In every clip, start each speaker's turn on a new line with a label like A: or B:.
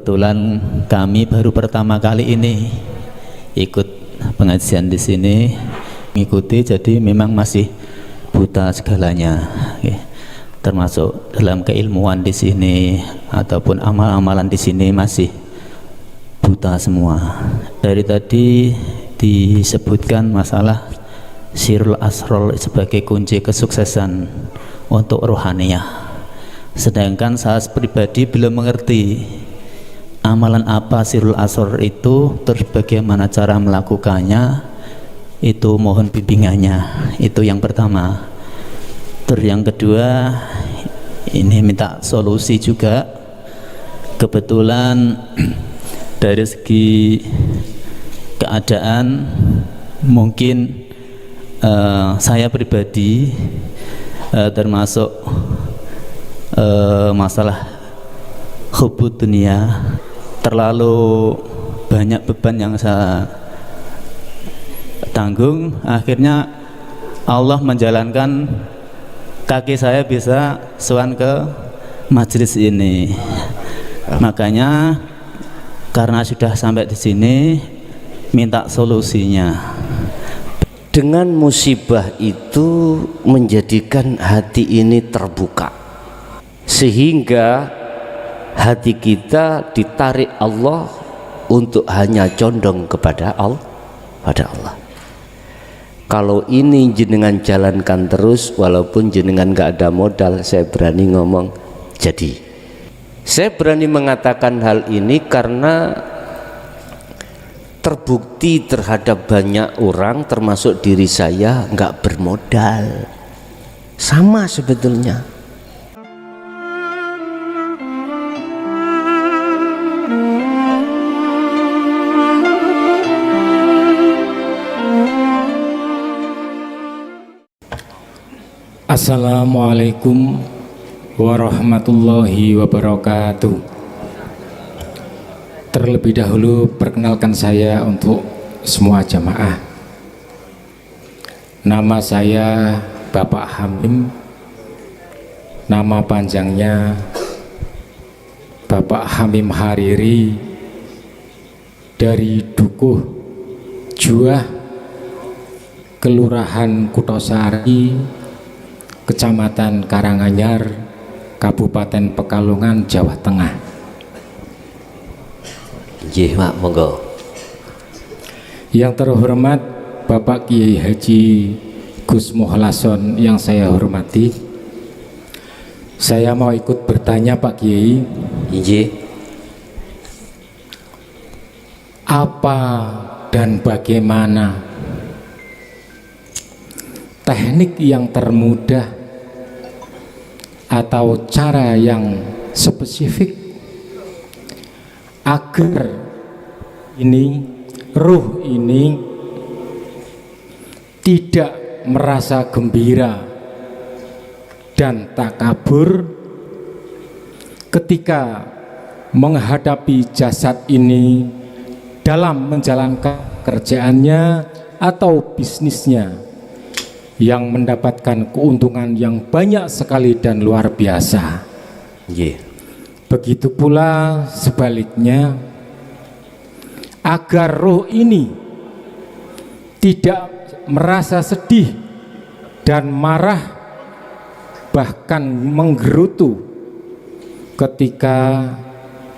A: kebetulan kami baru pertama kali ini ikut pengajian di sini, mengikuti, jadi memang masih buta segalanya, termasuk dalam keilmuan di sini ataupun amal-amalan di sini masih buta semua. Dari tadi disebutkan masalah sirul asrol sebagai kunci kesuksesan untuk rohaniyah, sedangkan saya pribadi belum mengerti amalan apa sirul asror itu, terus bagaimana cara melakukannya, itu mohon bimbingannya. Itu yang pertama. Terus yang kedua, ini minta solusi juga. Kebetulan dari segi keadaan mungkin saya pribadi termasuk masalah hubud dunia, terlalu banyak beban yang saya tanggung, akhirnya Allah menjalankan kaki saya bisa sowan ke majelis ini. Makanya karena sudah sampai di sini, minta solusinya.
B: Dengan musibah itu menjadikan hati ini terbuka, sehingga hati kita ditarik Allah untuk hanya condong kepada Allah. Kalau ini jenengan jalankan terus, walaupun jenengan gak ada modal, saya berani ngomong jadi. Saya berani mengatakan hal ini karena terbukti terhadap banyak orang, termasuk diri saya, nggak bermodal. Sama sebetulnya.
C: Assalamualaikum warahmatullahi wabarakatuh. Terlebih dahulu perkenalkan saya untuk semua jamaah. Nama saya Bapak Hamim. Nama panjangnya Bapak Hamim Hariri, dari Dukuh Juah, Kelurahan Kutosari, Kecamatan Karanganyar, Kabupaten Pekalongan, Jawa Tengah.
B: Nggih, Mak, monggo.
C: Yang terhormat Bapak Kiai Haji Gus Muhlason yang saya hormati, saya mau ikut bertanya Pak Kiai.
B: Nggih.
C: Apa dan bagaimana teknik yang termudah atau cara yang spesifik agar ini ruh ini tidak merasa gembira dan takabur ketika menghadapi jasad ini dalam menjalankan kerjaannya atau bisnisnya yang mendapatkan keuntungan yang banyak sekali dan luar biasa.
B: Yeah.
C: Begitu pula sebaliknya, agar roh ini tidak merasa sedih dan marah, bahkan menggerutu ketika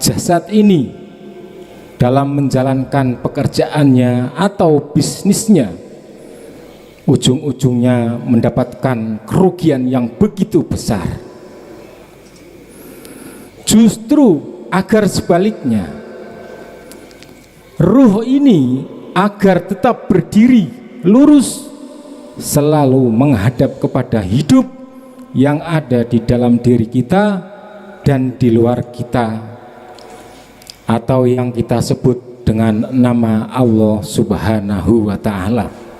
C: jasad ini dalam menjalankan pekerjaannya atau bisnisnya ujung-ujungnya mendapatkan kerugian yang begitu besar. Justru agar sebaliknya, ruh ini agar tetap berdiri lurus, selalu menghadap kepada hidup yang ada di dalam diri kita dan di luar kita, atau yang kita sebut dengan nama Allah Subhanahu wa Ta'ala.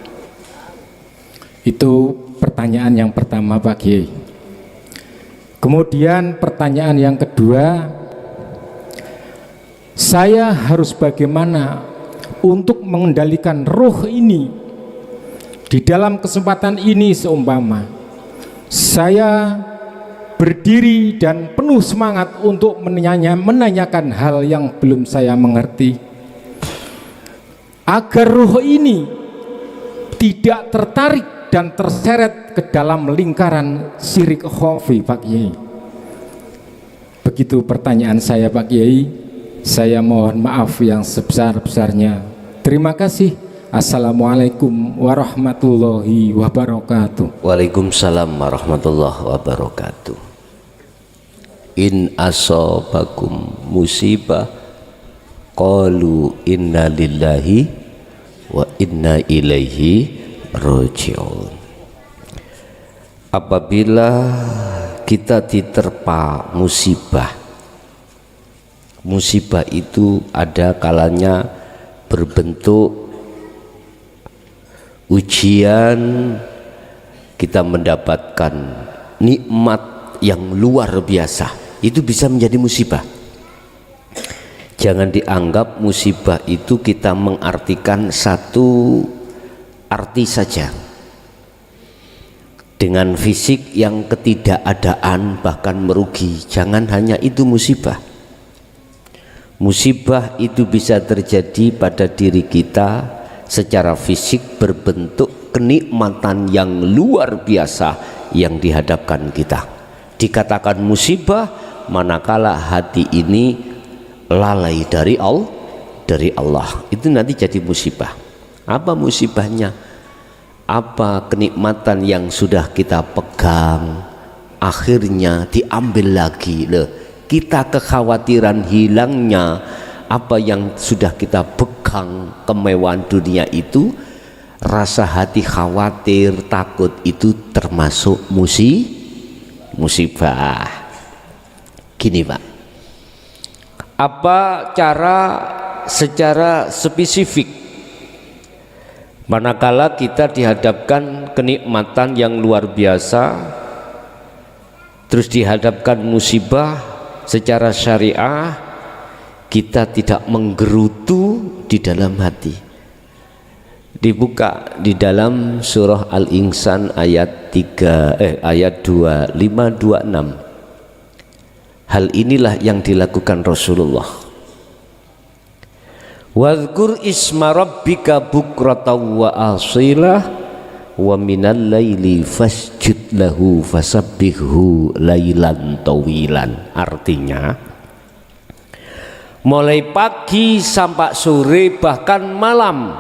C: Itu pertanyaan yang pertama Pak Kiai. Kemudian pertanyaan yang kedua, saya harus bagaimana untuk mengendalikan roh ini di dalam kesempatan ini, seumpama saya berdiri dan penuh semangat untuk menanyakan hal yang belum saya mengerti, agar ruh ini tidak tertarik dan terseret ke dalam lingkaran syirik khafi, Pak Kiai. Begitu pertanyaan saya, Pak Kiai. Saya mohon maaf yang sebesar-besarnya. Terima kasih. Assalamualaikum warahmatullahi wabarakatuh.
B: Waalaikumsalam warahmatullahi wabarakatuh. In asobakum musibah qalu inna lillahi wa inna ilaihi raji'un. Apabila kita diterpa musibah, musibah itu ada kalanya berbentuk ujian, kita mendapatkan nikmat yang luar biasa, itu bisa menjadi musibah. Jangan dianggap musibah itu kita mengartikan satu arti saja, dengan fisik yang ketidakadaan bahkan merugi. Jangan hanya itu musibah. Musibah itu bisa terjadi pada diri kita secara fisik berbentuk kenikmatan yang luar biasa yang dihadapkan kita. Dikatakan musibah manakala hati ini lalai dari Allah, itu nanti jadi musibah. Apa musibahnya? Apa kenikmatan yang sudah kita pegang akhirnya diambil lagi? Kita kekhawatiran hilangnya apa yang sudah kita pegang, kemewahan dunia itu, rasa hati khawatir, takut, itu termasuk musibah. Gini Pak, apa cara secara spesifik manakala kita dihadapkan kenikmatan yang luar biasa, terus dihadapkan musibah secara syariah, kita tidak menggerutu di dalam hati. Dibuka di dalam surah Al-Insan ayat 2526. Hal inilah yang dilakukan Rasulullah. Wadhkur isma rabbika bukratan wa asilah wa minal laili fasjud lahu fasabbihhu lailan tawilan. Artinya mulai pagi sampai sore bahkan malam,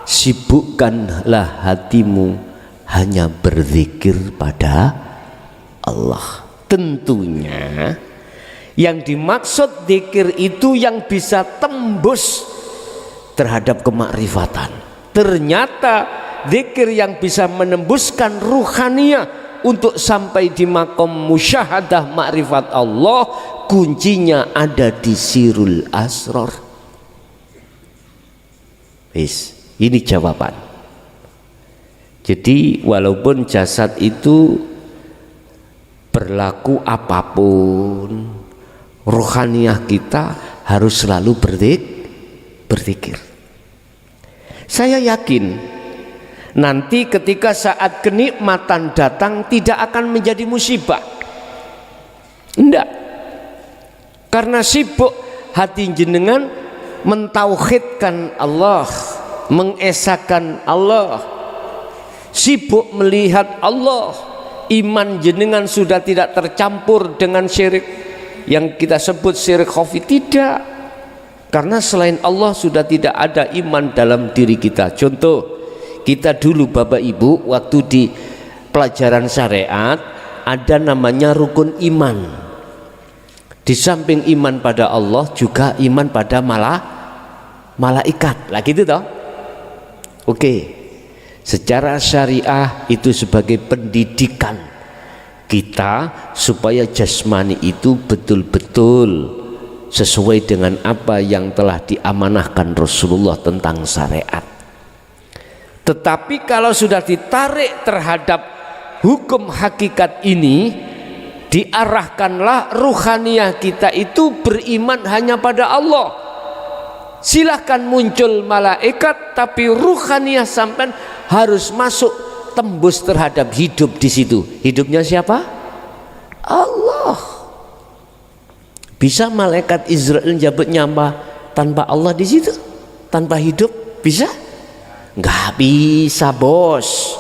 B: sibukkanlah hatimu hanya berzikir pada Allah. Tentunya yang dimaksud zikir itu yang bisa tembus terhadap kemakrifatan. Ternyata zikir yang bisa menembuskan ruhaniyah untuk sampai di makom musyahadah makrifat Allah, kuncinya ada di sirul asror. Ini jawaban. Jadi walaupun jasad itu berlaku apapun, rohaniah kita harus selalu berzikir. Saya yakin nanti ketika saat kenikmatan datang tidak akan menjadi musibah. Enggak. Karena sibuk hati jenengan mentauhidkan Allah, mengesahkan Allah, sibuk melihat Allah. Iman jenengan sudah tidak tercampur dengan syirik yang kita sebut syirik khafi. Tidak, karena selain Allah sudah tidak ada iman dalam diri kita. Contoh, kita dulu Bapak Ibu waktu di pelajaran syariat ada namanya rukun iman. Di samping iman pada Allah juga iman pada malaikat. Lah gitu toh. Oke. Secara syariah itu sebagai pendidikan kita supaya jasmani itu betul-betul sesuai dengan apa yang telah diamanahkan Rasulullah tentang syariat. Tetapi kalau sudah ditarik terhadap hukum hakikat ini, diarahkanlah ruhaniyah kita itu beriman hanya pada Allah. Silahkan muncul malaikat, tapi ruhaniyah sampai harus masuk tembus terhadap hidup di situ. Hidupnya siapa? Allah. Bisa malaikat Israel jabut nyawa tanpa Allah di situ? Tanpa hidup? Bisa? Nggak bisa, bos.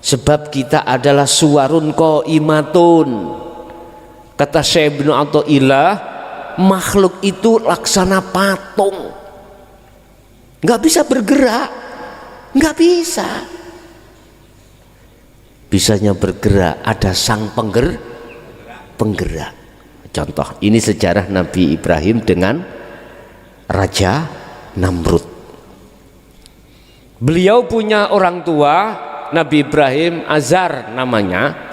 B: Sebab kita adalah suwarun qaimatun. Kata Syekh Ibnu Athaillah, makhluk itu laksana patung, nggak bisa bergerak, nggak bisa. Bisanya bergerak ada sang penggerak. Contoh, ini sejarah Nabi Ibrahim dengan Raja Namrud. Beliau punya orang tua, Nabi Ibrahim, Azar namanya.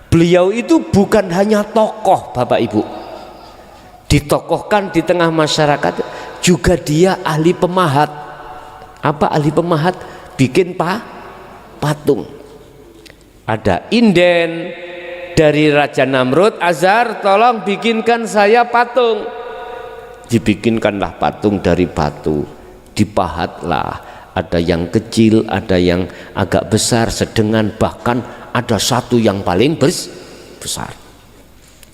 B: Beliau itu bukan hanya tokoh, Bapak Ibu, ditokohkan di tengah masyarakat, juga dia ahli pemahat. Apa ahli pemahat? Bikin patung. Ada inden dari Raja Namrud, Azar tolong bikinkan saya patung. Dibikinkanlah patung dari batu, dipahatlah. Ada yang kecil, ada yang agak besar, sedengan, bahkan ada satu yang paling besar.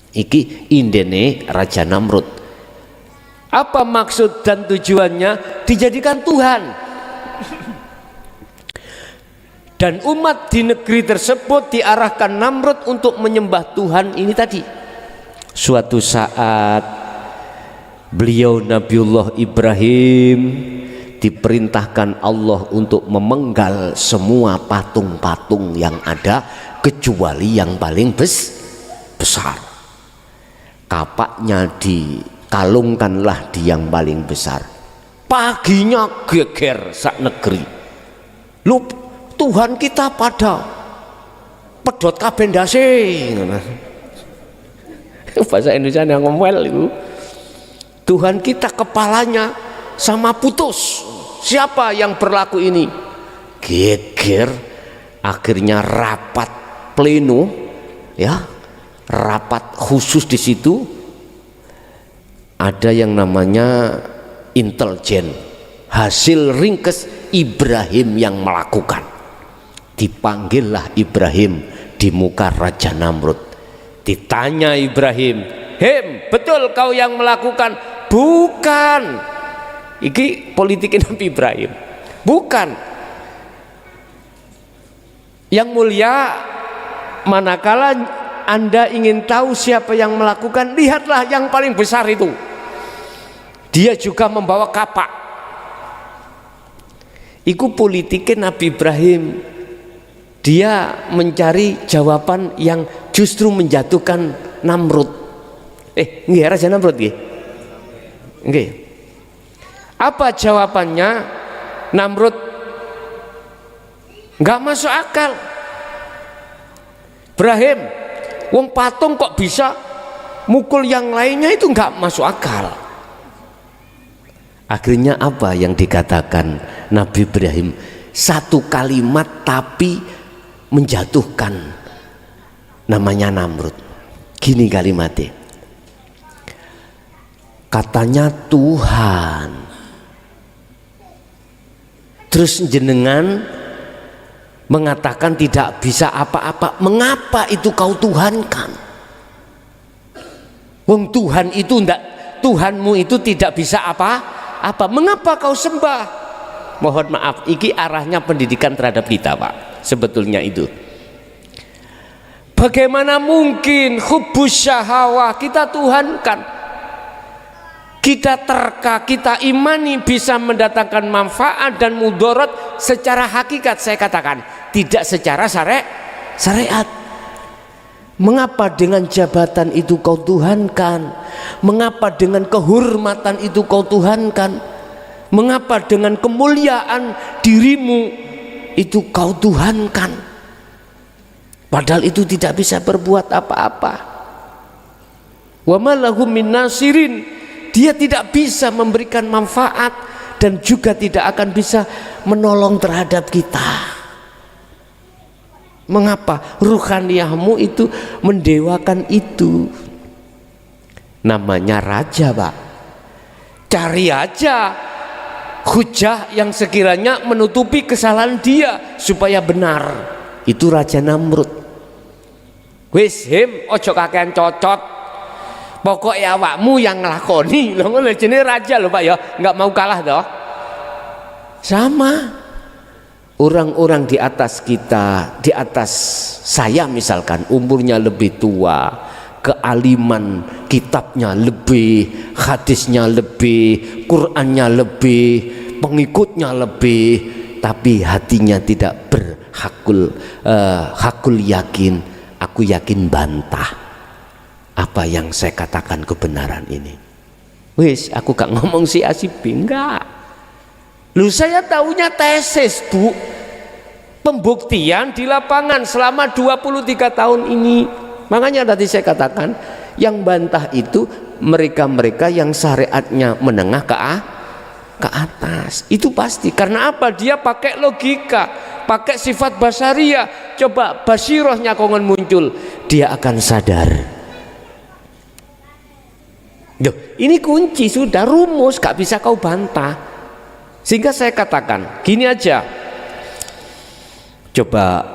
B: Iki indene Raja Namrud. Apa maksud dan tujuannya? Dijadikan Tuhan. Dan umat di negeri tersebut diarahkan Namrud untuk menyembah Tuhan ini tadi. Suatu saat beliau Nabiullah Ibrahim diperintahkan Allah untuk memenggal semua patung-patung yang ada kecuali yang paling besar. Kapaknya dikalungkanlah di yang paling besar. Paginya geger sak negeri. Lu Tuhan kita pada pedot kabeh ndase. Bahasa Indonesia yang ngomel itu. Tuhan kita kepalanya sama putus. Siapa yang berlaku ini? Geger. Akhirnya rapat pleno, ya, rapat khusus di situ. Ada yang namanya intelijen. Hasil ringkes Ibrahim yang melakukan. Dipanggillah Ibrahim di muka Raja Namrud. Ditanya Ibrahim, betul kau yang melakukan? Bukan. Iki politiknya Nabi Ibrahim. Bukan. Yang mulia, manakala Anda ingin tahu siapa yang melakukan, lihatlah yang paling besar itu. Dia juga membawa kapak. Iku politiknya Nabi Ibrahim. Dia mencari jawaban yang justru menjatuhkan Namrud. Nggih, Raja Namrud nggih. Nggih. Apa jawabannya? Namrud nggak masuk akal. Ibrahim, wong patung kok bisa mukul yang lainnya, itu nggak masuk akal. Akhirnya apa yang dikatakan Nabi Ibrahim? Satu kalimat tapi menjatuhkan namanya Namrud. Gini kalimatnya. Katanya Tuhan. Terus jenengan mengatakan tidak bisa apa-apa. Mengapa itu kau tuhankan? Wong Tuhan itu enggak, Tuhanmu itu tidak bisa apa-apa. Mengapa kau sembah? Mohon maaf, iki arahnya pendidikan terhadap kita, Pak. Sebetulnya itu. Bagaimana mungkin hubbus syahawah kita tuhankan? Kita terka, kita imani bisa mendatangkan manfaat dan mudarat secara hakikat, saya katakan, tidak secara syariat. Mengapa dengan jabatan itu kau tuhankan? Mengapa dengan kehormatan itu kau tuhankan? Mengapa dengan kemuliaan dirimu itu kau tuhankan? Padahal itu tidak bisa berbuat apa-apa. Wa ma lahum min nasirin. Dia tidak bisa memberikan manfaat dan juga tidak akan bisa menolong terhadap kita. Mengapa? Ruhaniyahmu itu mendewakan itu. Namanya raja, Pak. Cari aja hujah yang sekiranya menutupi kesalahan dia supaya benar. Itu Raja Namrud. Wis him ojo kakean cocot. Pokoknya awakmu yang nglakoni. Lho ngono jenenge raja lho Pak ya, enggak mau kalah toh. Sama orang-orang di atas kita, di atas saya misalkan umurnya lebih tua, kealiman kitabnya lebih, hadisnya lebih, Qur'annya lebih, pengikutnya lebih, tapi hatinya tidak hakul yakin. Aku yakin bantah apa yang saya katakan kebenaran ini. Wis, aku gak ngomong si Asib, enggak. Lu saya taunya tesis Bu, pembuktian di lapangan selama 23 tahun ini. Makanya tadi saya katakan yang bantah itu mereka-mereka yang syariatnya menengah ke atas. Itu pasti. Karena apa? Dia pakai logika, pakai sifat basaria. Coba basirohnya kongon muncul, dia akan sadar. Duh, ini kunci, sudah rumus, gak bisa kau bantah. Sehingga saya katakan gini aja, coba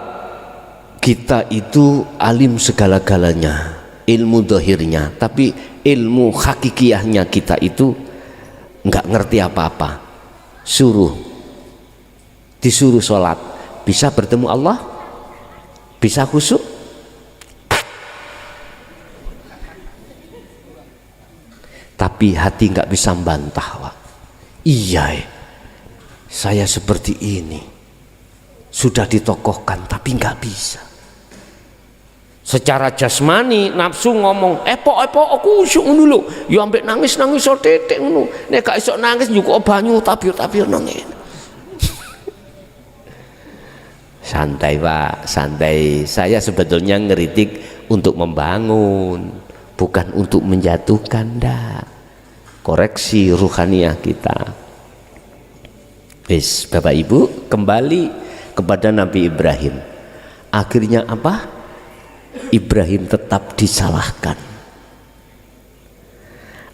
B: kita itu alim segala-galanya, ilmu dohirnya, tapi ilmu hakikiyahnya kita itu nggak ngerti apa-apa. Disuruh sholat, bisa bertemu Allah, bisa khusyuk, tapi hati nggak bisa membantah. Wak. Iya, saya seperti ini sudah ditokohkan tapi nggak bisa. Secara jasmani nafsu ngomong epo aku khusyuk dulu, yo ambek nangis so tetek ngono. Nek gak iso nangis juga banyu tapir nangis. Santai Pak, santai. Saya sebetulnya ngeritik untuk membangun, bukan untuk menjatuhkan. Koreksi ruhaniah kita. Wis, Bapak Ibu, kembali kepada Nabi Ibrahim. Akhirnya apa? Ibrahim tetap disalahkan.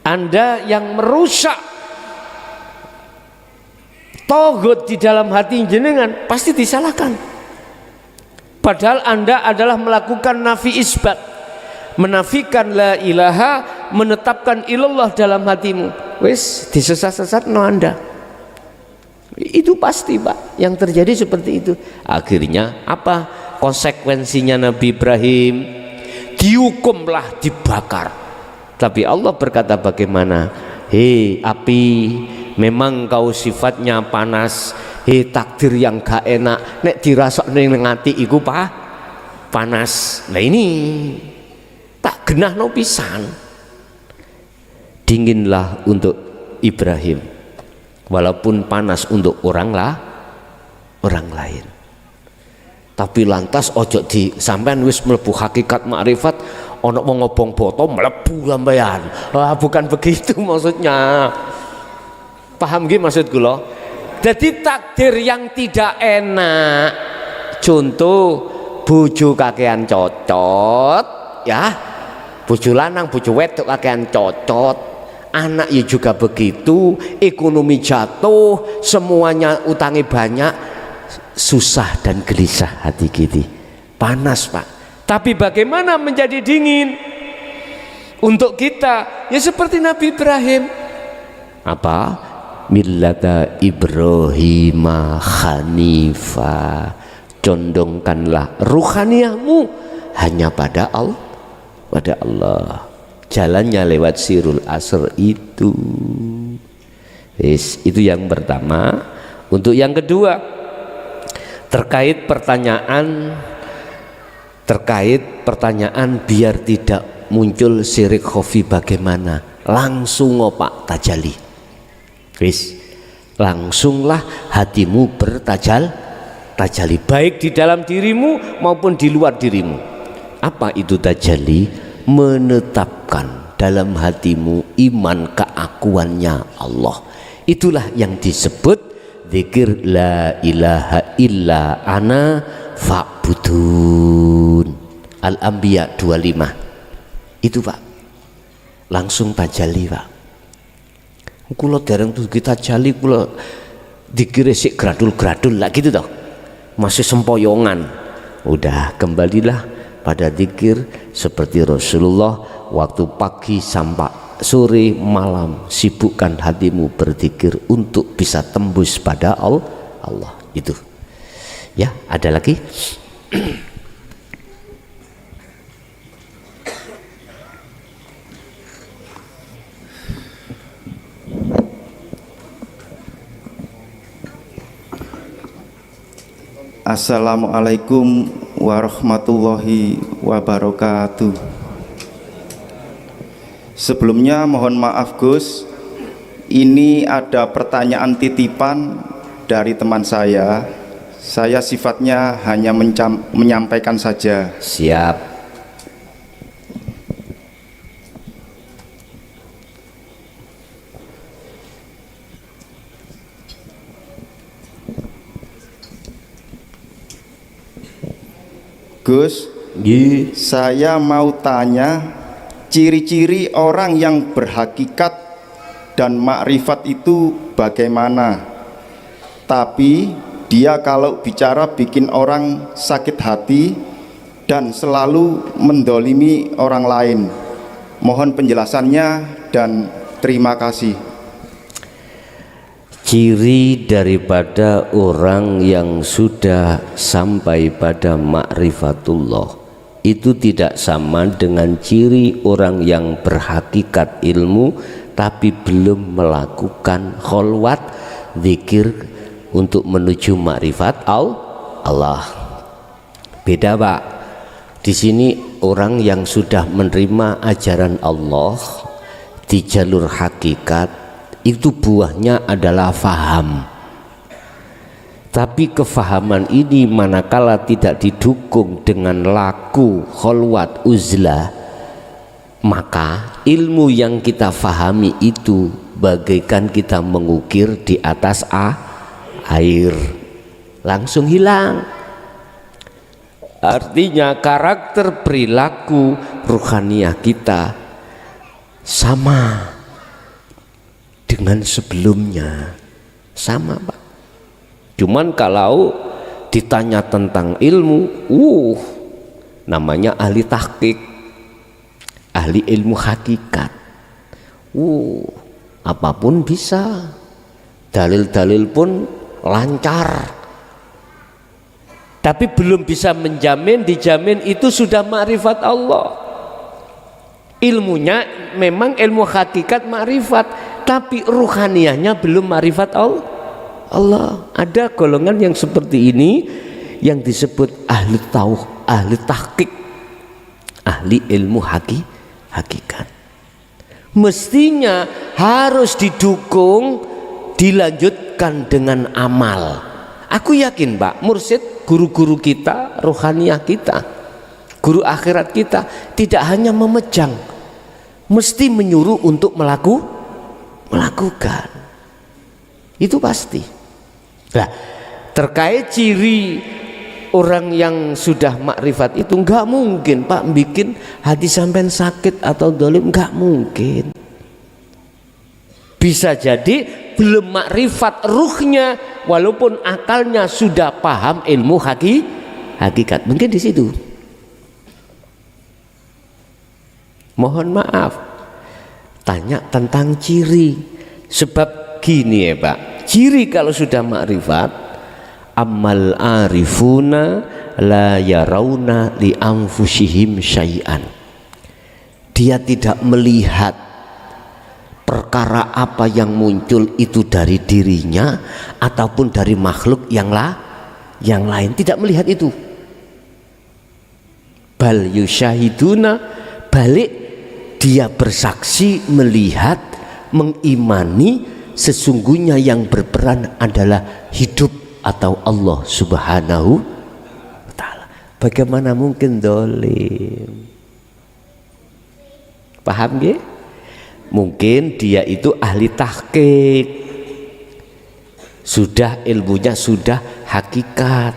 B: Anda yang merusak togut di dalam hati jenengan pasti disalahkan. Padahal Anda adalah melakukan nafi isbat, menafikan la ilaha, menetapkan ilallah dalam hatimu. Wis disesat-sesat no Anda. Itu pasti Pak, yang terjadi seperti itu. Akhirnya apa konsekuensinya? Nabi Ibrahim dihukumlah, dibakar. Tapi Allah berkata bagaimana? Hei api, memang kau sifatnya panas. Hei takdir yang gak enak, nek dirasok ning ngati iku panas. Nah ini tak genah no pisan. Dinginlah untuk Ibrahim, walaupun panas untuk orang lain. Tapi lantas ojo di sampean wis mlebu hakikat makrifat ono mau ngobong boto mlebu sampean. Bukan begitu maksudnya. Paham nggih maksud kula? Jadi takdir yang tidak enak, contoh bojo kakean cocot ya, bojo lanang bojo wedok kakean cocot, anak ya juga begitu, ekonomi jatuh, semuanya utangi banyak, susah dan gelisah hati kita, panas Pak. Tapi bagaimana menjadi dingin untuk kita? Ya seperti Nabi Ibrahim, apa? Millata Ibrahim Hanifa, condongkanlah ruhaniahmu hanya pada Allah. Jalannya lewat sirul asr itu. Itu yang pertama. Untuk yang kedua, terkait pertanyaan biar tidak muncul syirik khafi bagaimana? Langsung Pak tajali. Langsunglah hatimu bertajali, baik di dalam dirimu maupun di luar dirimu. Apa itu tajali? Menetapkan dalam hatimu iman keakuannya Allah. Itulah yang disebut zikir la ilaha illa ana fa'budun. Al-Anbiya 25. Itu Pak, langsung tajali Pak. Kula dereng tuh kita jali, kula dikira sik gradul lah gitu toh, masih sempoyongan. Udah kembalilah pada zikir seperti Rasulullah waktu pagi sampai sore malam sibukkan hatimu berzikir untuk bisa tembus pada Allah. Itu ya. Ada lagi?
D: Assalamualaikum warahmatullahi wabarakatuh. Sebelumnya mohon maaf Gus, ini ada pertanyaan titipan dari teman saya. Saya sifatnya hanya menyampaikan saja.
B: Siap.
D: Gus, saya mau tanya ciri-ciri orang yang berhakikat dan makrifat itu bagaimana? Tapi dia kalau bicara bikin orang sakit hati dan selalu mendolimi orang lain. Mohon penjelasannya dan terima kasih.
B: Ciri daripada orang yang sudah sampai pada ma'rifatullah itu tidak sama dengan ciri orang yang berhakikat ilmu tapi belum melakukan kholwat zikir untuk menuju ma'rifat Allah. Beda Pak. Di sini orang yang sudah menerima ajaran Allah di jalur hakikat itu buahnya adalah faham. Tapi kefahaman ini manakala tidak didukung dengan laku kholwat uzlah, maka ilmu yang kita fahami itu bagaikan kita mengukir di atas air, langsung hilang. Artinya karakter perilaku ruhaniyah kita sama dengan sebelumnya, sama Pak. Cuman kalau ditanya tentang ilmu, namanya ahli tahqiq, ahli ilmu hakikat. Apapun bisa, dalil-dalil pun lancar. Tapi belum bisa dijamin itu sudah ma'rifat Allah. Ilmunya memang ilmu hakikat ma'rifat, tapi ruhaniyahnya belum ma'rifat Allah. Ada golongan yang seperti ini yang disebut ahli tahqiq, ahli ilmu hakikat. Mestinya harus didukung, dilanjutkan dengan amal. Aku yakin Pak, mursyid, guru-guru kita, ruhaniyah kita, guru akhirat kita tidak hanya memejang, mesti menyuruh untuk melakukan. Itu pasti. Nah, terkait ciri orang yang sudah makrifat itu enggak mungkin Pak bikin hati sampean sakit atau dolim, enggak mungkin. Bisa jadi belum makrifat ruhnya walaupun akalnya sudah paham ilmu hakikat. Mungkin di situ. Mohon maaf, tanya tentang ciri. Sebab gini ya Pak, ciri kalau sudah makrifat, amal arifuna la yarawna li anfusihim syai'an. Dia tidak melihat perkara apa yang muncul itu dari dirinya ataupun dari makhluk yang lain, tidak melihat itu. Bal yusyahiduna, balik dia bersaksi, melihat, mengimani sesungguhnya yang berperan adalah hidup atau Allah subhanahu wa ta'ala. Bagaimana mungkin dolim? Paham ya? Mungkin dia itu ahli tahqiq, sudah ilmunya sudah hakikat,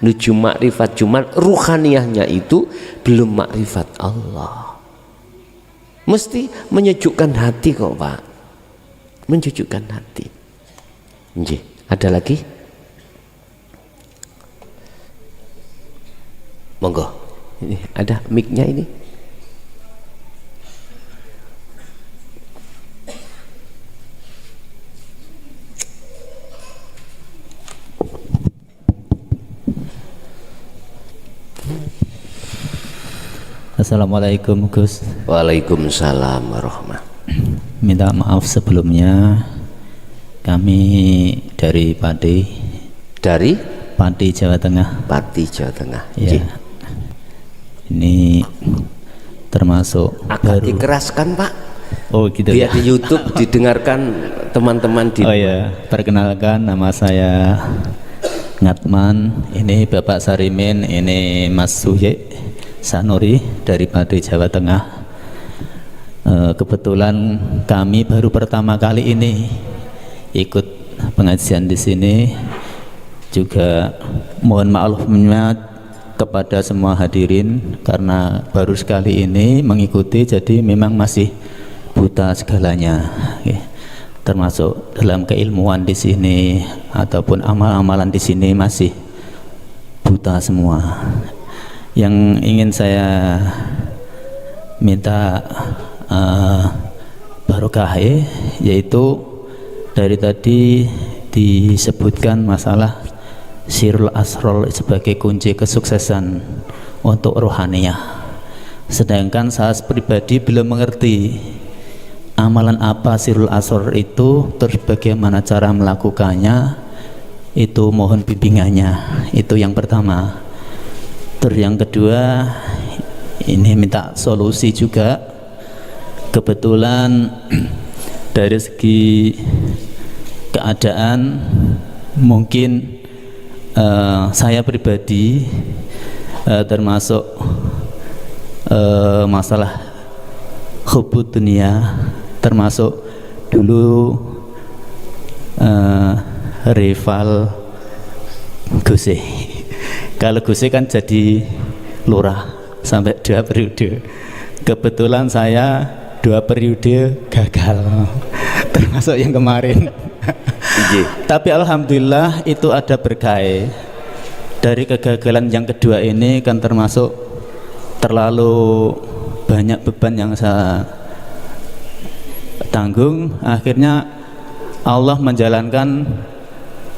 B: menuju makrifat, cuman ruhaniyahnya itu belum makrifat Allah. Mesti menyejukkan hati kok Pak, menyejukkan hati. Nggih, ada lagi? Monggo. Ini ada mic-nya ini.
A: Assalamualaikum Gus.
B: Waalaikumsalam warahmatullahi.
A: Minta maaf sebelumnya, kami dari Pati.
B: Dari
A: Pati Jawa Tengah.
B: Pati Jawa Tengah.
A: Ya. Ini termasuk
B: Agak
A: baru.
B: dikeraskan Pak.
A: Oh gitu
B: Biar
A: ya.
B: di YouTube didengarkan teman-teman di.
A: Oh ya, perkenalkan nama saya Ngatman. Ini Bapak Sarimin, ini Mas Suye Sanuri dari Pati Jawa Tengah. Kebetulan kami baru pertama kali ini ikut pengajian di sini. Juga mohon maafnya kepada semua hadirin karena baru sekali ini mengikuti, jadi memang masih buta segalanya. Termasuk dalam keilmuan di sini ataupun amal-amalan di sini masih buta semua. Yang ingin saya minta barokah yaitu dari tadi disebutkan masalah Sirul Asrol sebagai kunci kesuksesan untuk rohaniyah, sedangkan saya pribadi belum mengerti amalan apa Sirul Asrol itu, terus bagaimana cara melakukannya, itu mohon bimbingannya. Itu yang pertama. Terus yang kedua, ini minta solusi juga. Kebetulan dari segi keadaan mungkin saya pribadi termasuk masalah hubud dunia, termasuk dulu rival Guse. Kalau Guse kan jadi lurah sampai 2 periode. Kebetulan saya 2 periode gagal, termasuk yang kemarin. Tapi alhamdulillah itu ada berkah. Dari kegagalan yang kedua ini kan termasuk terlalu banyak beban yang saya tanggung. Akhirnya Allah menjalankan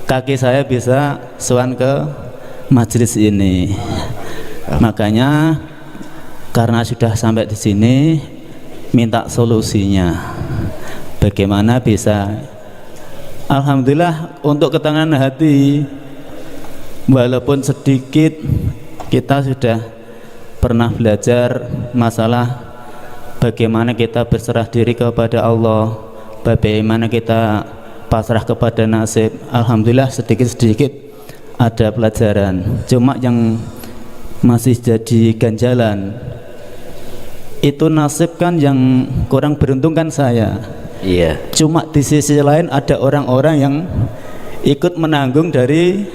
A: kaki saya bisa sowan ke majelis ini. Makanya karena sudah sampai di sini, minta solusinya bagaimana bisa. Alhamdulillah untuk ketenangan hati, walaupun sedikit kita sudah pernah belajar masalah bagaimana kita berserah diri kepada Allah, bagaimana kita pasrah kepada nasib. Alhamdulillah sedikit-sedikit ada pelajaran. Cuma yang masih jadi ganjalan itu nasib kan, yang kurang beruntung kan saya.
B: Iya.
A: Cuma di sisi lain ada orang-orang yang ikut menanggung dari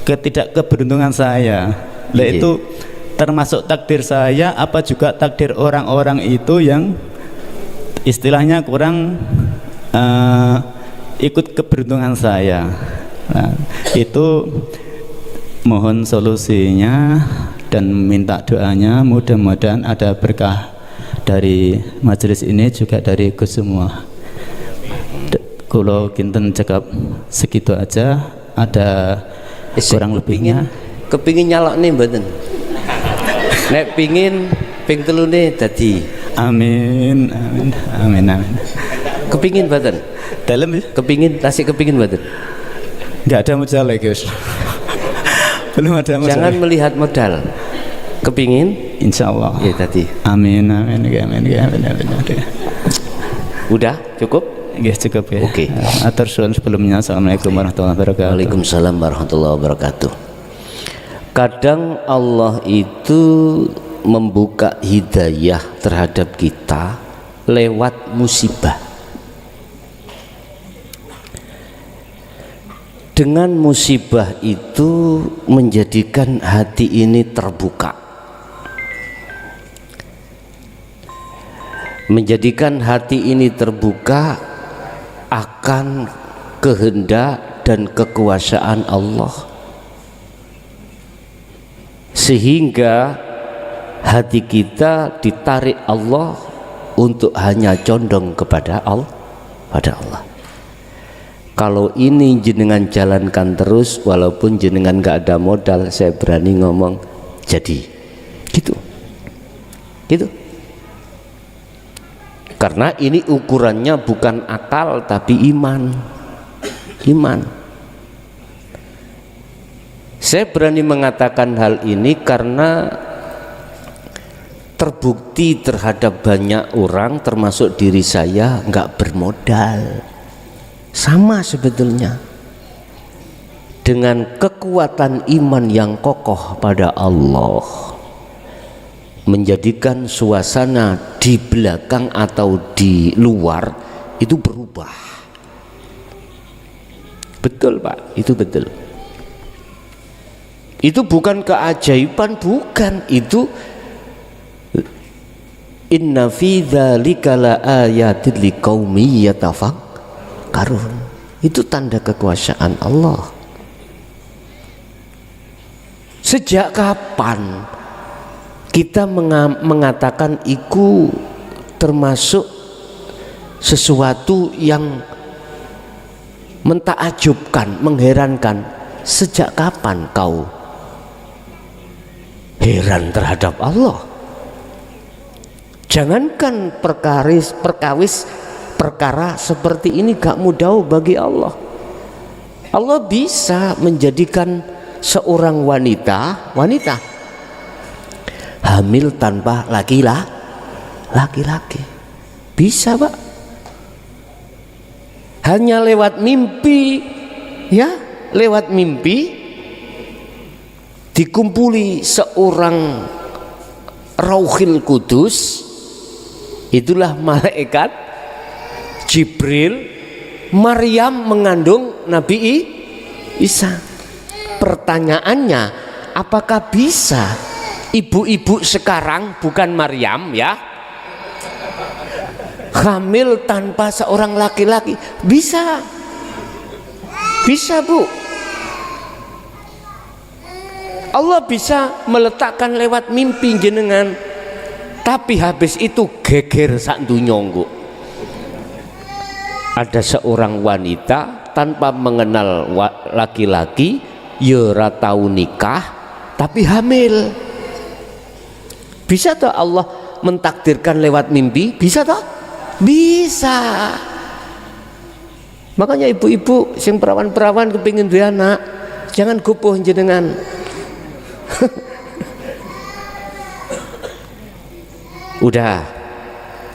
A: ketidakkeberuntungan saya. Lah itu termasuk takdir saya apa juga takdir orang-orang itu yang istilahnya kurang ikut keberuntungan saya. Nah, itu mohon solusinya dan minta doanya, mudah-mudahan ada berkah dari majelis ini juga dari Gus semua. Kalau kinten cekap segitu aja, ada kurang lebihnya.
B: Kepingin nyalok nih mboten. Nek pingin ping telune dadi.
A: Amin, amin, amin, amin.
B: Kepingin mboten?
A: Dalam ya?
B: Kepingin, tasik kepingin mboten?
A: Enggak ada modal ya Gus. Belum ada modal.
B: Jangan melihat modal. Kepingin?
A: Insya Allah.
B: Ya tadi.
A: Amin, amin, amin, amin, amin.
B: Udah cukup?
A: Ya cukup ya.
B: Oke.
A: Atur suwun sebelumnya. Assalamualaikum warahmatullahi wabarakatuh.
B: Waalaikumsalam warahmatullahi wabarakatuh. Kadang Allah itu membuka hidayah terhadap kita lewat musibah. Dengan musibah itu menjadikan hati ini terbuka, menjadikan hati ini terbuka akan kehendak dan kekuasaan Allah, sehingga hati kita ditarik Allah untuk hanya condong kepada Allah. Kalau ini jenengan jalankan terus, walaupun jenengan gak ada modal, saya berani ngomong jadi gitu. Karena ini ukurannya bukan akal tapi iman. Saya berani mengatakan hal ini karena terbukti terhadap banyak orang termasuk diri saya nggak bermodal. Sama sebetulnya dengan kekuatan iman yang kokoh pada Allah, menjadikan suasana di belakang atau di luar itu berubah. Betul Pak, itu betul. Itu bukan keajaiban, bukan, itu inna fi dzalika laayatin liqaumi yatafakkarun. Itu tanda kekuasaan Allah. Sejak kapan kita mengatakan itu termasuk sesuatu yang mentakjubkan, mengherankan? Sejak kapan kau heran terhadap Allah? Jangankan perkara seperti ini gak mudah bagi Allah. Allah bisa menjadikan seorang wanita hamil tanpa laki-laki. Bisa Pak. Hanya lewat mimpi, ya, lewat mimpi dikumpuli seorang Rauhil Kudus, itulah malaikat Jibril. Maryam mengandung Nabi Isa. Pertanyaannya, apakah bisa ibu-ibu sekarang, bukan Maryam ya, hamil tanpa seorang laki-laki? Bisa Bu. Allah bisa meletakkan lewat mimpi jenengan, tapi habis itu geger sak dunya nggo. Ada seorang wanita tanpa mengenal laki-laki, ya ora tau nikah tapi hamil. Bisa toh Allah mentakdirkan lewat mimpi? Bisa toh? Bisa. Makanya ibu-ibu sing perawan-perawan kepingin duwe anak, jangan gupuh jenengan. Udah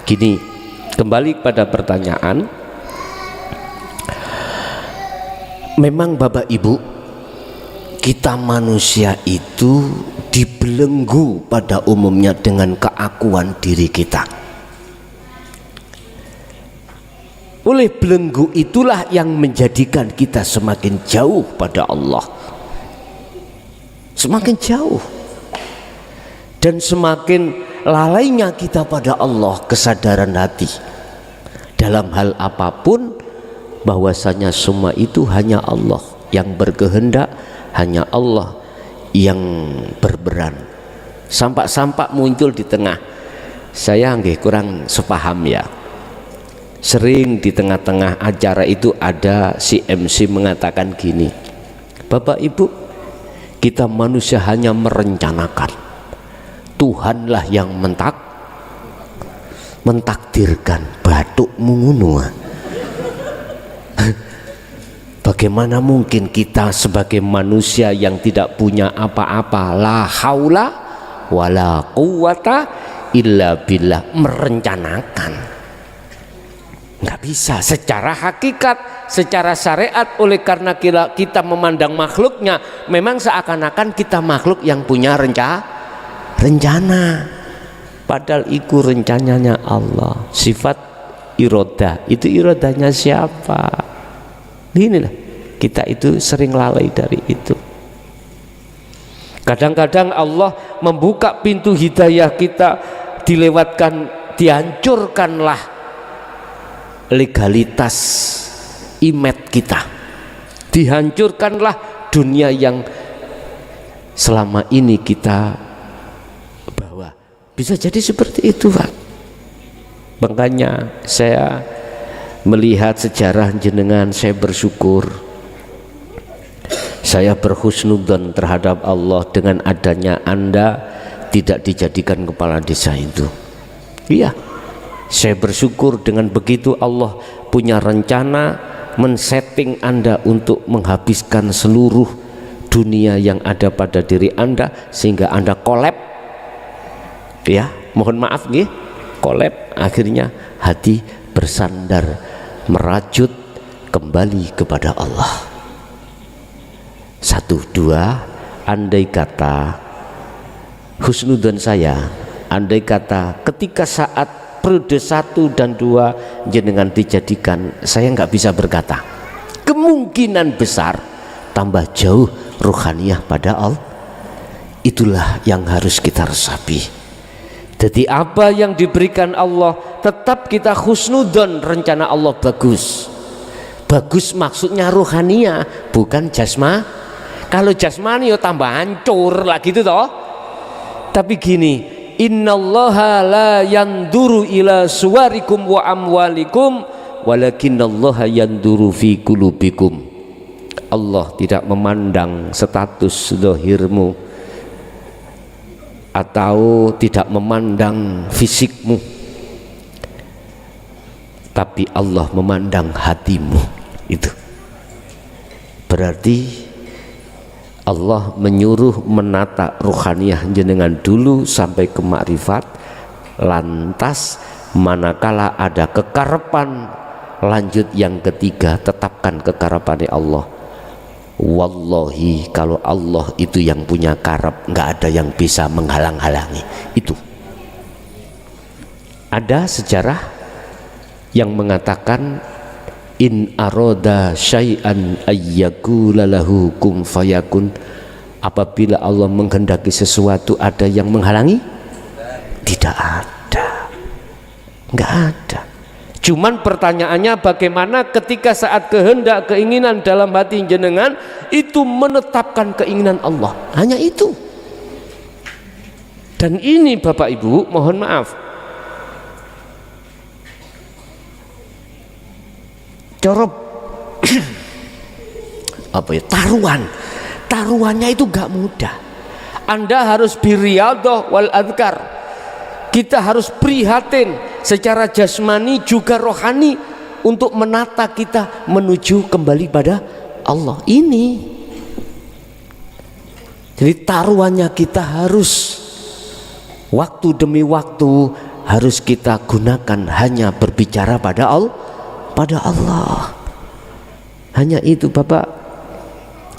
B: gini, kembali pada pertanyaan. Memang Bapak Ibu, kita manusia itu dibelenggu pada umumnya dengan keakuan diri kita. Oleh belenggu itulah yang menjadikan kita semakin jauh pada Allah, semakin jauh, dan semakin lalainya kita pada Allah kesadaran hati dalam hal apapun, bahwasanya semua itu hanya Allah yang berkehendak, hanya Allah yang berperan. Sampak-sampak muncul di tengah. Saya nggih kurang sepaham ya. Sering di tengah-tengah acara itu ada si MC mengatakan gini, Bapak Ibu, kita manusia hanya merencanakan, Tuhanlah yang mentakdirkan. Batuk mengunua. Bagaimana mungkin kita sebagai manusia yang tidak punya apa-apa, la haula wala quwata illa billah, merencanakan? Nggak bisa secara hakikat, secara syariat. Oleh karena kita memandang makhluknya, memang seakan-akan kita makhluk yang punya rencana. Padahal itu rencananya Allah. Sifat irodah, itu irodahnya siapa? Inilah kita itu sering lalai dari itu. Kadang-kadang Allah membuka pintu hidayah kita, dihancurkanlah legalitas imet kita, dihancurkanlah dunia yang selama ini kita bawa. Bisa jadi seperti itu, Pak. Makanya saya melihat sejarah jenengan, saya bersyukur, saya berhusnudzon terhadap Allah dengan adanya Anda tidak dijadikan kepala desa itu. Iya, saya bersyukur dengan begitu Allah punya rencana men-setting Anda untuk menghabiskan seluruh dunia yang ada pada diri Anda sehingga Anda kolab. Ya, mohon maaf nggih, kolab, akhirnya hati bersandar merajut kembali kepada Allah. 1, 2, andai kata husnudzon saya, andai kata ketika saat periode 1 dan 2 jenengan dijadikan, saya nggak bisa berkata, kemungkinan besar tambah jauh ruhaniyah pada Allah. Itulah yang harus kita resapi. Jadi apa yang diberikan Allah tetap kita husnudzon, rencana Allah bagus. Bagus maksudnya ruhaniyah, bukan jasma. Kalau jasmani ya tambah hancur lah gitu toh. Tapi gini, innallaha la yanduru ila suwarikum wa amwalikum walakinallaha yanduru fi qulubikum. Allah tidak memandang status zahirmu atau tidak memandang fisikmu, tapi Allah memandang hatimu. Itu berarti Allah menyuruh menata ruhaniyah jenengan dulu sampai ke makrifat, lantas manakala ada kekarepan lanjut yang ketiga, tetapkan kekarepannya Allah. Wallahi kalau Allah itu yang punya karep, nggak ada yang bisa menghalang-halangi. Itu ada sejarah yang mengatakan in aroda syai'an ayyakula lahu kum fayakun. Apabila Allah menghendaki sesuatu, ada yang menghalangi? Tidak ada, nggak ada. Cuman pertanyaannya bagaimana ketika saat kehendak keinginan dalam hati jenengan itu menetapkan keinginan Allah, hanya itu. Dan ini Bapak Ibu mohon maaf, corop apa ya, taruhannya itu gak mudah. Anda harus biriyadhah wal adhkar. Kita harus prihatin secara jasmani juga rohani untuk menata kita menuju kembali pada Allah ini. Jadi taruhannya kita harus waktu demi waktu harus kita gunakan hanya berbicara pada Allah. Hanya itu Bapak.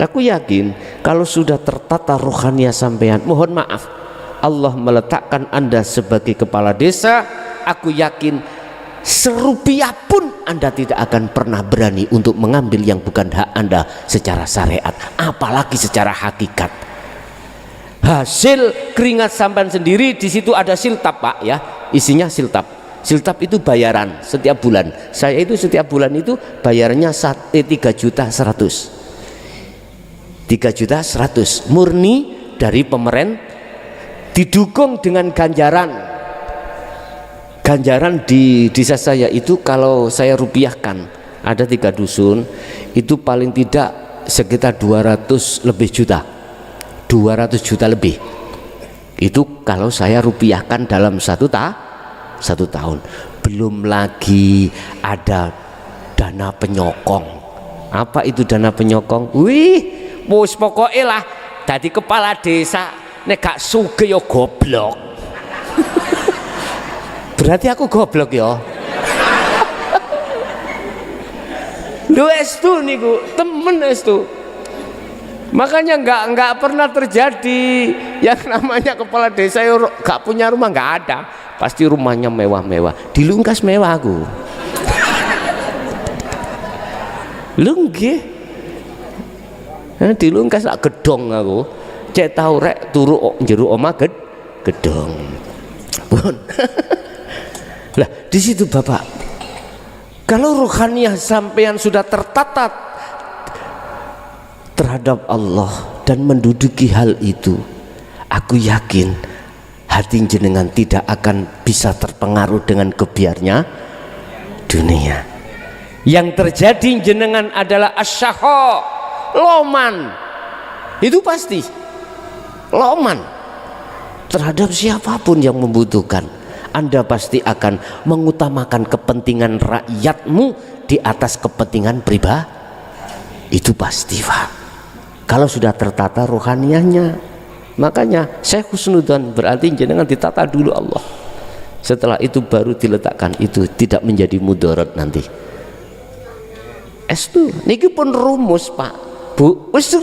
B: Aku yakin kalau sudah tertata rohaniah sampean, mohon maaf, Allah meletakkan Anda sebagai kepala desa, aku yakin serupiah pun Anda tidak akan pernah berani untuk mengambil yang bukan hak Anda secara syariat, apalagi secara hakikat. Hasil keringat sampean sendiri, di situ ada siltab Pak ya, isinya siltab. Siltab itu bayaran setiap bulan. Saya itu setiap bulan itu bayarannya 3.100.000. 3.100.000 murni dari pemerintah, didukung dengan ganjaran di desa saya itu. Kalau saya rupiahkan, ada 3 dusun itu paling tidak sekitar 200 lebih juta, 200 juta lebih. Itu kalau saya rupiahkan dalam satu tahun. Belum lagi ada dana penyokong. Apa itu dana penyokong? Wih, bos pokoknya lah jadi kepala desa nek gak sugih ya goblok. Berarti aku goblok ya. Lu estu niku, temen estu. Makanya nggak pernah terjadi yang namanya kepala desa gak punya rumah, nggak ada. Pasti rumahnya mewah-mewah. Di Lungkas mewah aku. Lu nggih. Di Lungkas tak gedong aku. Cek tau rek turu jero omah gedong. Pun. Lah di situ Bapak. Kalau rohaniah sampean sudah tertata terhadap Allah dan menduduki hal itu, aku yakin hati jenengan tidak akan bisa terpengaruh dengan kebiarnya dunia. Yang terjadi jenengan adalah asyakho, loman. Itu pasti loman terhadap siapapun yang membutuhkan. Anda pasti akan mengutamakan kepentingan rakyatmu di atas kepentingan pribadi. Itu pasti, Pak. Kalau sudah tertata rohaniahnya, makanya Syekh Husnudzon berarti jenengan ditata dulu Allah. Setelah itu baru diletakkan, itu tidak menjadi mudarat nanti. Estu, niki pun rumus, Pak. Bu, wis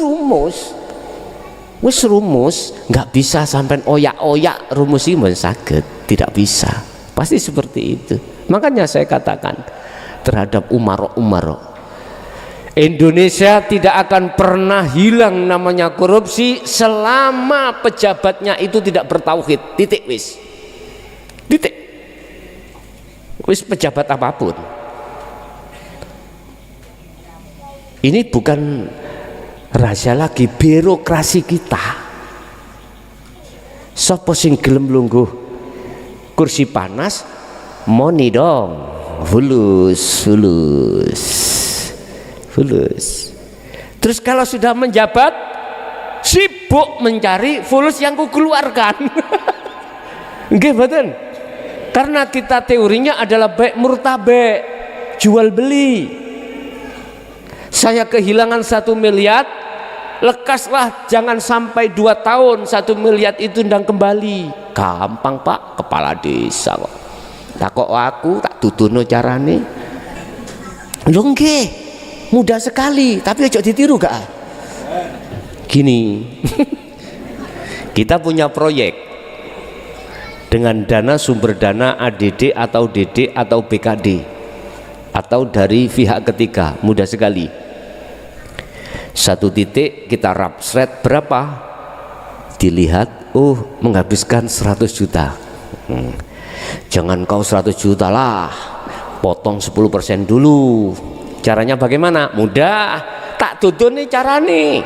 B: rumus, nggak bisa sampai oyak-oyak rumus ini sakit, tidak bisa. Pasti seperti itu. Makanya saya katakan terhadap umaro, Indonesia tidak akan pernah hilang namanya korupsi selama pejabatnya itu tidak bertauhid. Titik wis. Titik. Wis pejabat apapun. Ini bukan rahasia lagi, birokrasi kita. Sopo sing gelem lungguh kursi panas, moni dong, fulus. Terus kalau sudah menjabat, sibuk mencari fulus yang kukeluarkan. Nggih mboten? Karena kita teorinya adalah baik murtabe, jual beli. Saya kehilangan 1 miliar, lekaslah jangan sampai 2 tahun 1 miliar itu ndang kembali. Gampang, Pak, kepala desa kok. Takok aku tak tuturno carane. Lho nggih, mudah sekali, tapi ojo ditiru gak? Gini. Kita punya proyek dengan dana sumber dana ADD atau DD atau BKD atau dari pihak ketiga, mudah sekali. 1 titik kita rapsret berapa, dilihat, oh menghabiskan 100 juta. Jangan kau 100 juta lah, potong 10% dulu. Caranya bagaimana? Mudah, tak tutur nih cara nih,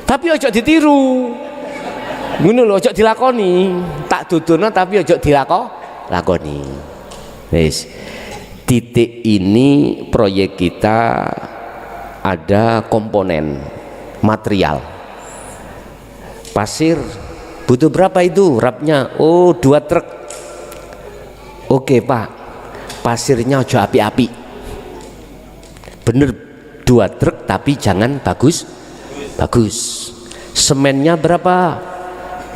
B: tapi ojo ditiru. Ngono lho, ojo dilakoni. Tak tuturno tapi ojo dilakoni. Wis. Titik ini proyek kita ada komponen material. Pasir butuh berapa itu rapnya? Oh 2 truk. Oke Pak, pasirnya ojo api-api. Bener 2 truk tapi jangan bagus. Semennya berapa?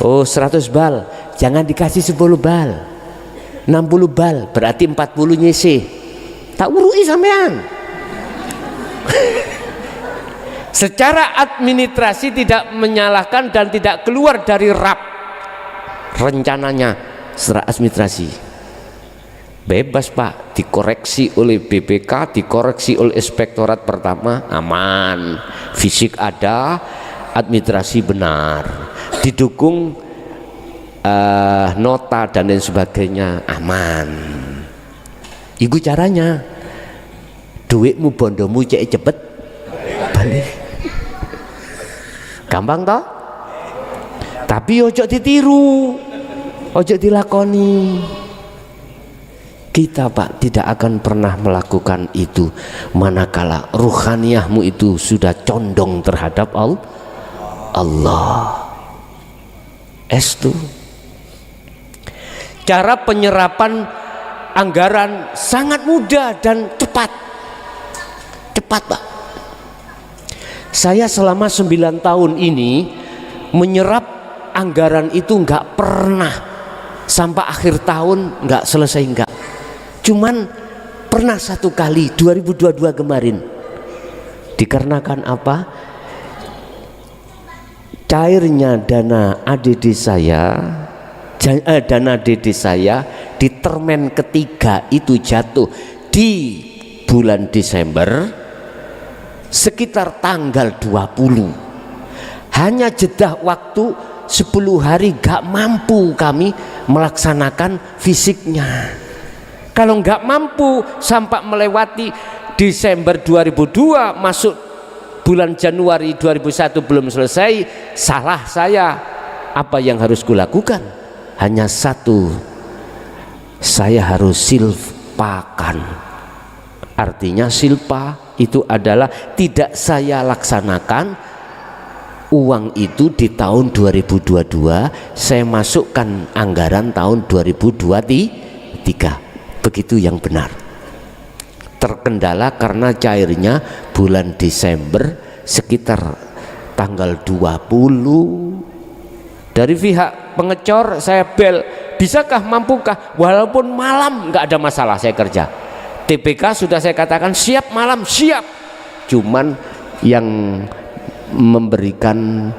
B: Oh 100 bal, jangan dikasih 10 bal, 60 bal, berarti 40 nyisih. Tak urui sampean. Secara administrasi tidak menyalahkan dan tidak keluar dari RAP rencananya. Secara administrasi bebas Pak, dikoreksi oleh BPK, dikoreksi oleh inspektorat pertama, aman. Fisik ada, administrasi benar, didukung nota dan lain sebagainya, aman. Iku caranya. Duitmu bondomu cek cepet balik. Gampang toh? Tapi ojo ditiru, ojo dilakoni. Kita Pak tidak akan pernah melakukan itu manakala ruhaniyahmu itu sudah condong terhadap Allah. Estu. Cara penyerapan anggaran sangat mudah dan cepat Pak. Saya selama 9 tahun ini menyerap anggaran itu nggak pernah sampai akhir tahun nggak selesai, nggak. Cuman pernah 1 kali 2022 kemarin. Dikarenakan apa? Cairnya dana ADD saya, dana DD saya di termen ketiga itu jatuh di bulan Desember sekitar tanggal 20. Hanya jeda waktu 10 hari gak mampu kami melaksanakan fisiknya. Kalau gak mampu sampai melewati Desember 2002 masuk bulan Januari 2001 belum selesai, salah saya. Apa yang harus kulakukan? hanya satu, saya harus silpakan. Artinya silpa itu adalah tidak saya laksanakan. Uang itu di tahun 2022 saya masukkan anggaran tahun 2023. Begitu yang benar. Terkendala karena cairnya bulan Desember sekitar tanggal 20. Dari pihak pengecor saya bel, bisakah, mampukah, walaupun malam nggak ada masalah, saya kerja. TPK sudah saya katakan siap, malam siap, cuman yang memberikan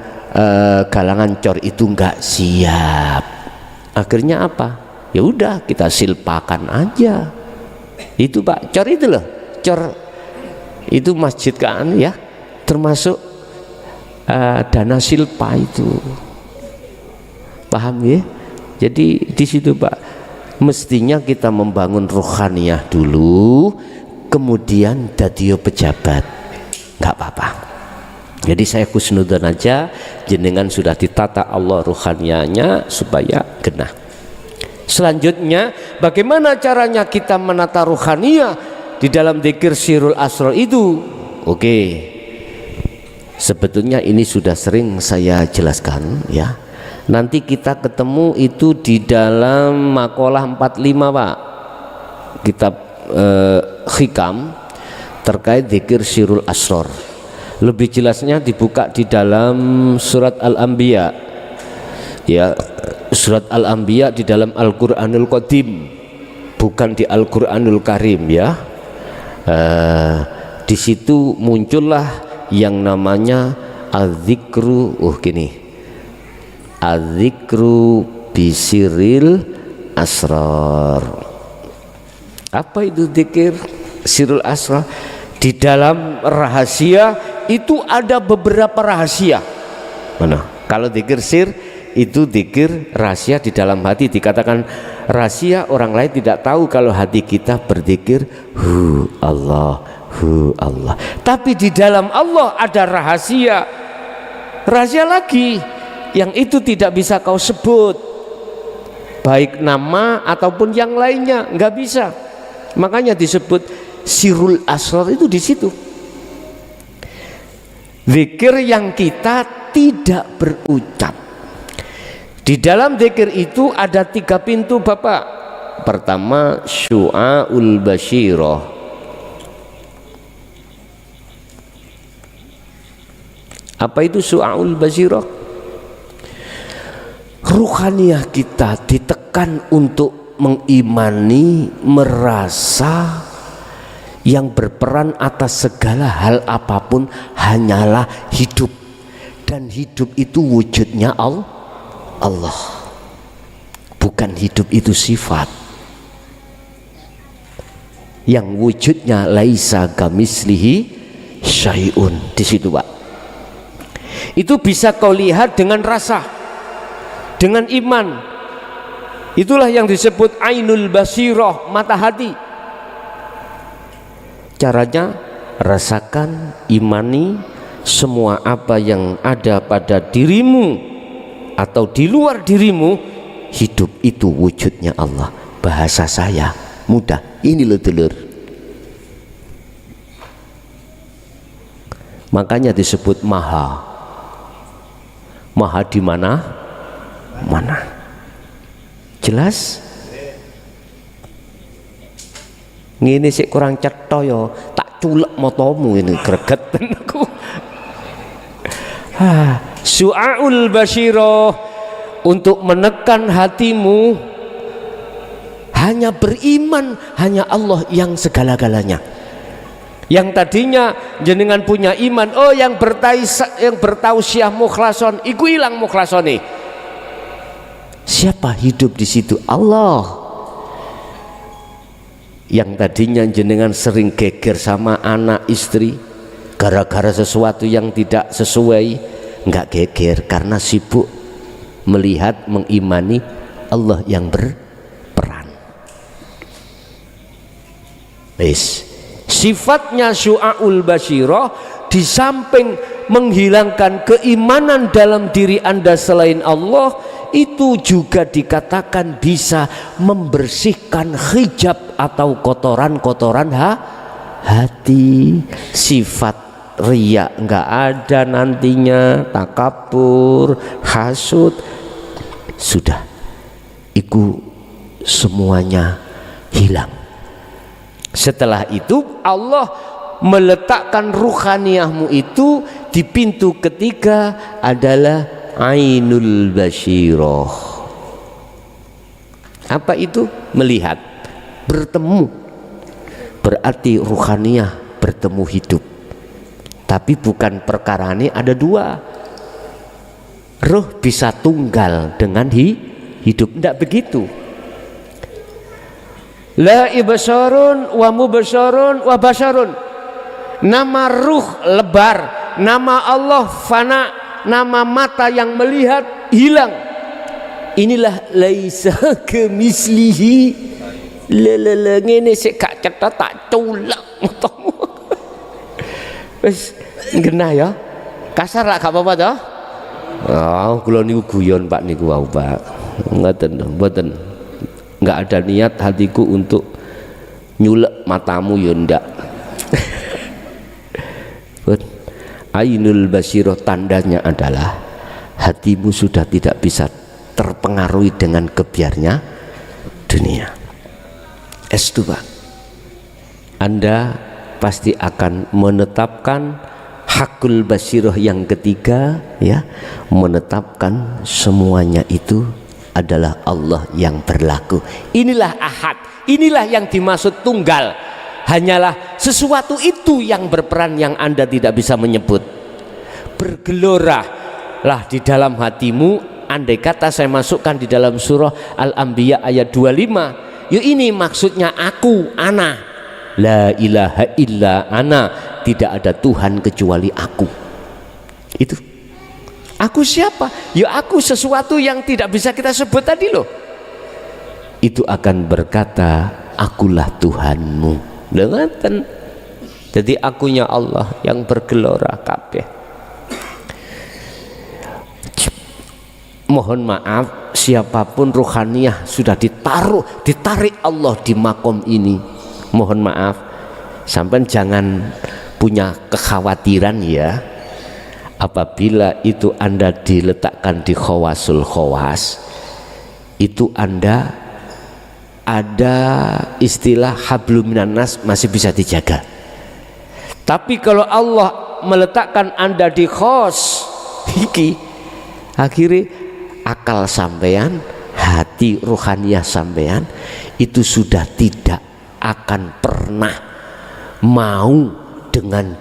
B: galangan cor itu nggak siap. Akhirnya apa? Ya udah, kita silpakan aja. Itu Pak, cor itu loh, cor itu masjid kan ya, termasuk dana silpa itu. Paham ya? Jadi di situ Pak, mestinya kita membangun rohaniyah dulu, kemudian dadio pejabat, nggak apa-apa. Jadi saya kusnudan aja, jenengan sudah ditata Allah rohaniyahnya supaya genah. Selanjutnya, bagaimana caranya kita menata rohaniyah di dalam dzikir Sirul Asrar itu? Oke, sebetulnya ini sudah sering saya jelaskan ya. Nanti kita ketemu itu di dalam makalah 45 Pak, kitab Hikam terkait dzikir Sirul Asrar. Lebih jelasnya dibuka di dalam surat Al-Anbiya ya, surat Al-Anbiya di dalam Al-Qur'anul Qadim, bukan di Al-Qur'anul Karim ya. Di situ muncullah yang namanya az-zikru, gini, az-zikru bisiril asrar. Apa itu zikir sirul asrar? Di dalam rahasia itu ada beberapa rahasia. Mana? Kalau zikir sir itu zikir rahasia di dalam hati, dikatakan rahasia, orang lain tidak tahu kalau hati kita berzikir hu Allah, hu Allah. Tapi di dalam Allah ada rahasia, rahasia lagi yang itu tidak bisa kau sebut, baik nama ataupun yang lainnya, nggak bisa. Makanya disebut Sirul Asrar itu di situ. Zikir yang kita tidak berucap. Di dalam zikir itu ada 3 pintu Bapak. Pertama, syu'aul basyirah. Apa itu syu'aul basyirah? Ruhaniyah kita ditekan untuk mengimani, merasa yang berperan atas segala hal apapun hanyalah hidup, dan hidup itu wujudnya Allah, bukan hidup itu sifat yang wujudnya laisa kamislihi syai'un. Di situ Pak, itu bisa kau lihat dengan rasa, dengan iman. Itulah yang disebut ainul basirah, mata hati. Caranya rasakan, imani semua apa yang ada pada dirimu atau di luar dirimu, hidup itu wujudnya Allah. Bahasa saya mudah, ini loh dulur. Makanya disebut maha. Maha di mana? Mana? Jelas? Ngene sik kurang cetha ya, tak culek motomu ini gregetan aku. Su'aul basyirah, untuk menekan hatimu hanya beriman, hanya Allah yang segala-galanya. Yang tadinya jenengan punya iman, oh yang bertausiah mukhlason, iku ilang mukhlasone. Siapa hidup di situ? Allah. Yang tadinya jenengan sering geger sama anak istri gara-gara sesuatu yang tidak sesuai, nggak geger karena sibuk melihat, mengimani Allah yang berperan. Sifatnya syu'aul basyirah, di samping menghilangkan keimanan dalam diri Anda selain Allah, itu juga dikatakan bisa membersihkan hijab atau kotoran-kotoran hati. Sifat riya nggak ada nantinya, takabur, hasud, sudah itu semuanya hilang. Setelah itu Allah meletakkan ruhaniyahmu itu di pintu ketiga adalah ainul basyiroh. Apa itu? Melihat, bertemu. Berarti ruhaniyah bertemu hidup. Tapi bukan perkara ini ada dua. Ruh bisa tunggal dengan hidup, tidak begitu. La ibsarun wa mubsarun wa basarun. Nama ruh lebar, nama Allah fana, nama mata yang melihat hilang. Inilah laisa kemislihi. Lelele ngene sik gak cetha tak culak matamu. Wis genah ya. Kasar lah gak apa-apa toh? Oh, kula niku guyon Pak niku wau Pak. Ngoten mboten. Enggak ada niat hatiku untuk nyulek matamu ya ndak. Ainul basyiroh tandanya adalah hatimu sudah tidak bisa terpengaruhi dengan kebiarnya dunia. S2 Anda pasti akan menetapkan hakul basyiroh yang ketiga, ya, menetapkan semuanya itu adalah Allah yang berlaku. Inilah ahad, inilah yang dimaksud tunggal. Hanyalah sesuatu itu yang berperan yang Anda tidak bisa menyebut. Bergelora lah di dalam hatimu. Andai kata saya masukkan di dalam surah Al-Anbiya ayat 25, ya ini maksudnya aku, ana, la ilaha illa ana, tidak ada Tuhan kecuali aku. Itu aku siapa? Ya aku sesuatu yang tidak bisa kita sebut tadi loh. Itu akan berkata, akulah Tuhanmu. Dengarkan. Jadi akunya Allah yang bergelora kabeh. Mohon maaf, siapapun ruhaniyah sudah ditarik Allah di makom ini. Mohon maaf, sampai jangan punya kekhawatiran ya. Apabila itu Anda diletakkan di khawasul khawas, itu Anda ada istilah hablum minan nas masih bisa dijaga. Tapi kalau Allah meletakkan Anda di khos iki, akhirnya akal sampean, hati ruhaniyah sampean itu sudah tidak akan pernah mau dengan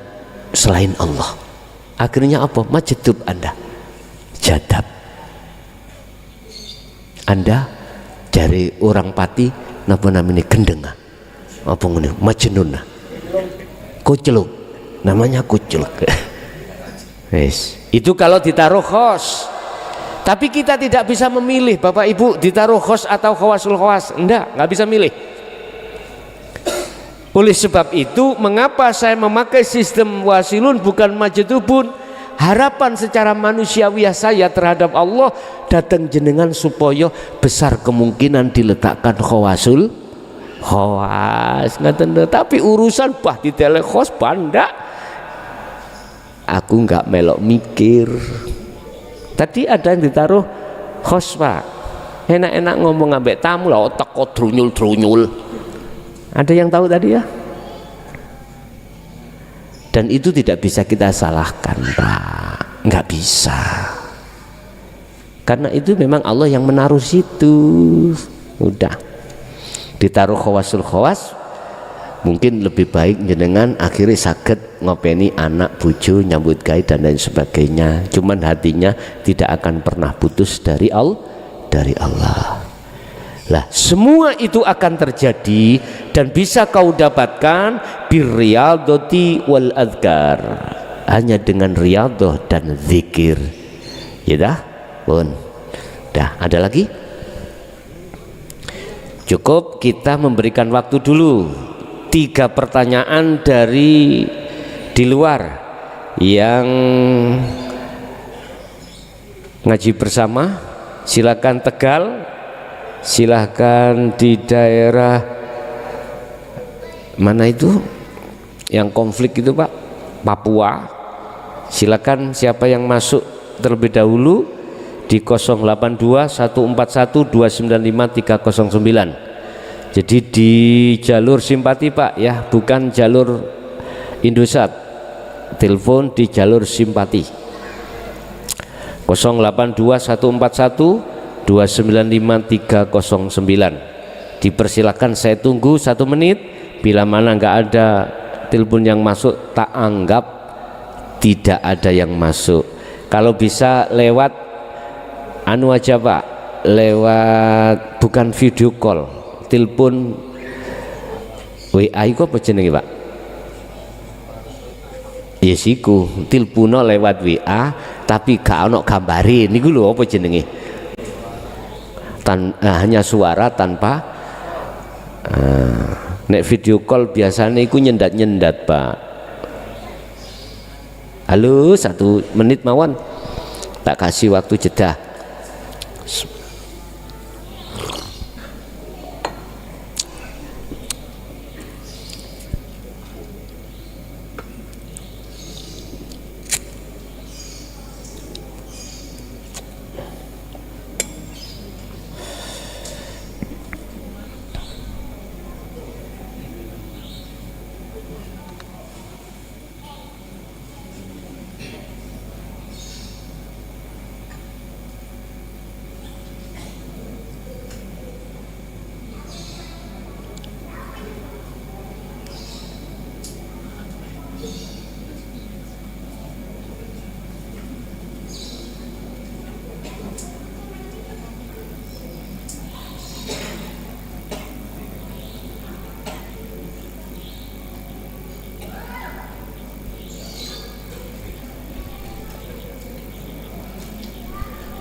B: selain Allah. Akhirnya apa? Majedub Anda, jadab Anda, dari orang pati napa namanya gendeng, apa ngene, majnun, kucluk, namanya kucluk. Wes, itu kalau ditaruh khos. Tapi kita tidak bisa memilih Bapak Ibu ditaruh khos atau khawasul khawas, enggak bisa milih. Oleh sebab itu, mengapa saya memakai sistem wasilun bukan majdubun? Harapan secara manusiawiah saya terhadap Allah datang jenengan supaya besar kemungkinan diletakkan khawasul khawas. Tapi urusan bah di telekhos banda, aku nggak melok mikir. Tadi ada yang ditaruh khos Pak, enak-enak ngomong ambek tamu lah, otak kok drunyul. Ada yang tahu tadi ya? Dan itu tidak bisa kita salahkan Pak, nggak bisa. Karena itu memang Allah yang menaruh situ. Udah ditaruh khawasul khawas, mungkin lebih baik jenengan akhirnya sakit ngopeni anak, bojo, nyambut gawe dan lain sebagainya. Cuman hatinya tidak akan pernah putus dari Allah. Lah semua itu akan terjadi dan bisa kau dapatkan birriyadati wal adhkar, hanya dengan riyadhah dan zikir. Ya dah, pun. Dah, ada lagi? Cukup kita memberikan waktu dulu. 3 pertanyaan dari di luar yang ngaji bersama, Silakan Tegal, silakan di daerah mana itu yang konflik itu Pak, Papua. Silakan siapa yang masuk terlebih dahulu di 082 141 295 309. Jadi di jalur simpati Pak ya, bukan jalur Indosat. Telepon di jalur simpati 082 141 295 309. Dipersilakan, saya tunggu 1 menit. Bila mana nggak ada telepon yang masuk, tak anggap tidak ada yang masuk. Kalau bisa lewat anu aja Pak, lewat bukan video call, telepon WA itu apa jenenge Pak? Yes iku, telepono lewat WA tapi gak ono gambare niku lho apa jenenge? Hanya suara tanpa nek video call biasanya iku nyendat-nyendat Pak. Halo, 1 menit mawon, tak kasih waktu jeda.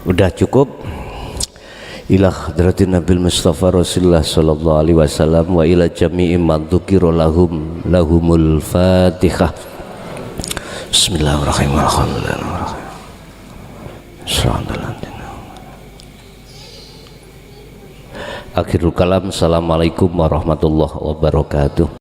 B: Udah cukup. Ila hadratin Nabil Mustafa Rasulullah sallallahu alaihi wasallam wa ila jami'i man dzukira lahumul Fatihah. Bismillahirrahmanirrahim. Akhirul kalam. Assalamualaikum warahmatullahi wabarakatuh.